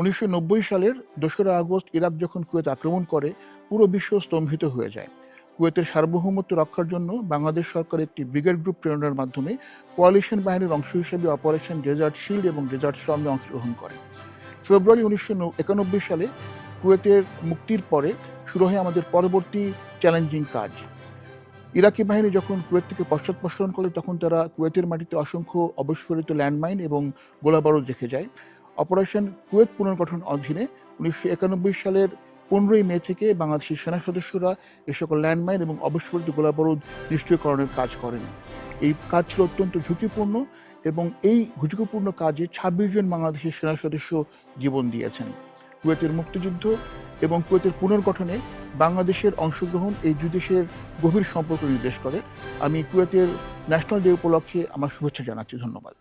1990 সালের 2রা August Iraq যখন Kuwait আক্রমণ করে, পুরো বিশ্ব স্তম্ভিত হয়ে যায়। কুয়েতের সার্বভৌমত্ব রক্ষার জন্য বাংলাদেশ সরকার একটি ব্রিগেড গ্রুপ প্রেরণার মাধ্যমে কোয়ালিশন বাহিনীর অংশ হিসেবে অপারেশন ডেজার্ট শিল্ড এবং ডেজার্ট স্টর্মে অংশগ্রহণ করে। ফেব্রুয়ারি 1991 সালে কুয়েতের মুক্তির পরে শুরু হয় আমাদের পরবর্তী চ্যালেঞ্জিং কাজ। ইরাকি বাহিনী যখন কুয়েত থেকে পশ্চাৎপসরণ করে, তখন তারা কুয়েতের মাটিতে অসংখ্য অবিস্ফোরিত ল্যান্ডমাইন এবং গোলাবারুদ রেখে যায়। অপারেশন কুয়েত পুনর্গঠন অধীনে 1991 সালের 15ই মে থেকে বাংলাদেশের সেনা সদস্যরা এ সকল ল্যান্ডমাইন এবং অবিস্ফোরিত গোলাবারুদ নিষ্ক্রিয়করণের কাজ করেন। এই কাজ ছিল অত্যন্ত ঝুঁকিপূর্ণ এবং এই ঝুঁকিপূর্ণ কাজে 26 জন বাংলাদেশের সেনা সদস্য জীবন দিয়েছেন। কুয়েতের মুক্তিযুদ্ধ এবং কুয়েতের পুনর্গঠনে বাংলাদেশের অংশগ্রহণ এই দুই দেশের গভীর সম্পর্ক নির্দেশ করে। আমি কুয়েতের ন্যাশনাল ডে উপলক্ষে আমার শুভেচ্ছা জানাচ্ছি। ধন্যবাদ।